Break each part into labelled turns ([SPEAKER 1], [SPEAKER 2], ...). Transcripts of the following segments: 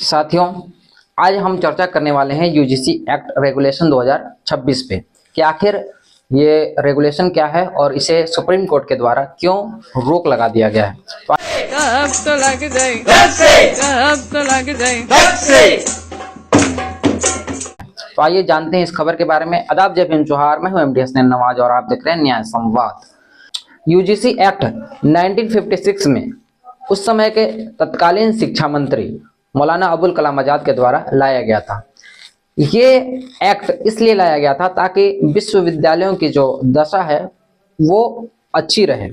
[SPEAKER 1] साथियों, आज हम चर्चा करने वाले हैं यूजीसी एक्ट रेगुलेशन 2026 पे कि आखिर ये रेगुलेशन क्या है और इसे सुप्रीम कोर्ट के द्वारा क्यों रोक लगा दिया गया है। तो आइए जानते हैं इस खबर के बारे में। आदाब, जय भीम जोहार। मैं हूं एमडी हसनैन नवाज और आप देख रहे हैं न्याय संवाद। यूजीसी एक्ट 1956 में उस समय के तत्कालीन शिक्षा मंत्री मौलाना अबुल कलाम आजाद के द्वारा लाया गया था। ये एक्ट इसलिए लाया गया था ताकि विश्वविद्यालयों की जो दशा है वो अच्छी रहे,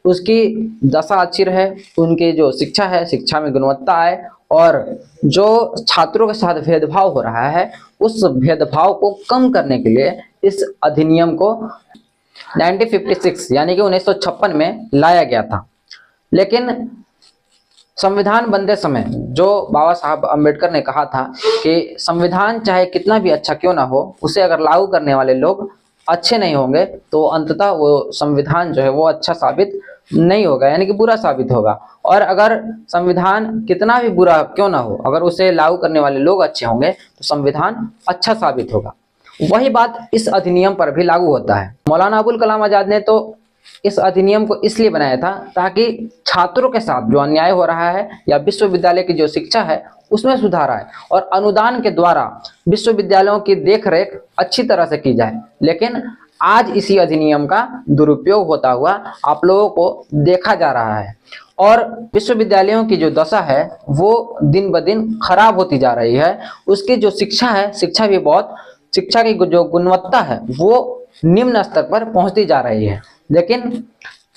[SPEAKER 1] उसकी दशा अच्छी रहे, उनकी जो शिक्षा है, शिक्षा में गुणवत्ता आए और जो छात्रों के साथ भेदभाव हो रहा है उस भेदभाव को कम करने के लिए इस अधिनियम को 1956 यानी कि 1956 में लाया गया था। लेकिन संविधान बनते समय जो बाबा साहब अम्बेडकर ने कहा था कि संविधान चाहे कितना भी अच्छा क्यों ना हो, उसे अगर लागू करने वाले लोग अच्छे नहीं होंगे तो अंततः वो संविधान जो है वो अच्छा साबित नहीं होगा, यानी कि बुरा साबित होगा। और अगर संविधान कितना भी बुरा क्यों ना हो, अगर उसे लागू करने वाले लोग अच्छे होंगे तो संविधान अच्छा साबित होगा। वही बात इस अधिनियम पर भी लागू होता है। मौलाना अबुल कलाम आजाद ने तो इस अधिनियम को इसलिए बनाया था ताकि छात्रों के साथ जो अन्याय हो रहा है या विश्वविद्यालय की जो शिक्षा है उसमें सुधार आए और अनुदान के द्वारा विश्वविद्यालयों की देखरेख अच्छी तरह से की जाए। लेकिन आज इसी अधिनियम का दुरुपयोग होता हुआ आप लोगों को देखा जा रहा है और विश्वविद्यालयों की जो दशा है वो दिन ब दिन खराब होती जा रही है। उसकी जो शिक्षा है, शिक्षा की जो गुणवत्ता है वो निम्न स्तर पर पहुंचती जा रही है। लेकिन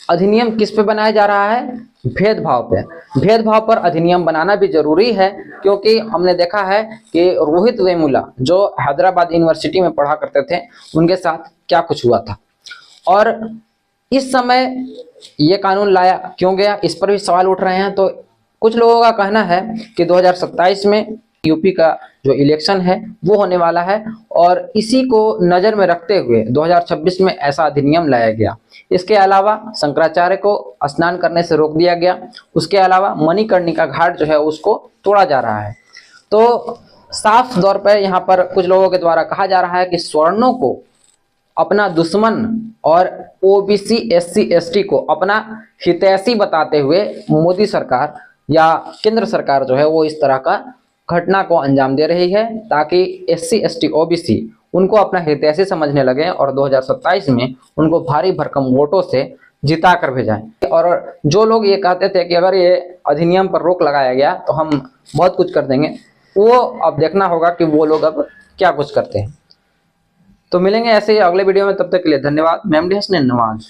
[SPEAKER 1] अधिनियम किस पे बनाया जा रहा है? भेदभाव पे। भेदभाव पर अधिनियम बनाना भी जरूरी है क्योंकि हमने देखा है कि रोहित वेमुला जो हैदराबाद यूनिवर्सिटी में पढ़ा करते थे उनके साथ क्या कुछ हुआ था और इस समय ये कानून लाया क्यों गया, इस पर भी सवाल उठ रहे हैं। तो कुछ लोगों का कहना है कि 2027 में यूपी का जो इलेक्शन है वो होने वाला है और इसी को नजर में रखते हुए 2026 में ऐसा अधिनियम लाया गया। इसके अलावा शंकराचार्य को स्नान करने से रोक दिया गया। उसके अलावा मणिकर्णिका घाट जो है उसको तोड़ा जा रहा है। तो साफ तौर पर यहाँ पर कुछ लोगों के द्वारा कहा जा रहा है कि स्वर्णों को अपना दुश्मन और ओबीसी एससी एसटी को अपना हितैषी बताते हुए मोदी सरकार या केंद्र सरकार जो है वो इस तरह का घटना को अंजाम दे रही है ताकि एससी एसटी ओबीसी उनको अपना हितैषी समझने लगे और 2027 में उनको भारी भरकम वोटों से जिता कर भेजाएं। और जो लोग ये कहते थे कि अगर ये अधिनियम पर रोक लगाया गया तो हम बहुत कुछ कर देंगे, वो अब देखना होगा कि वो लोग अब क्या कुछ करते हैं। तो मिलेंगे ऐसे ही अगले वीडियो में, तब तक के लिए धन्यवाद। मैं एमडी हसनैन नवाज।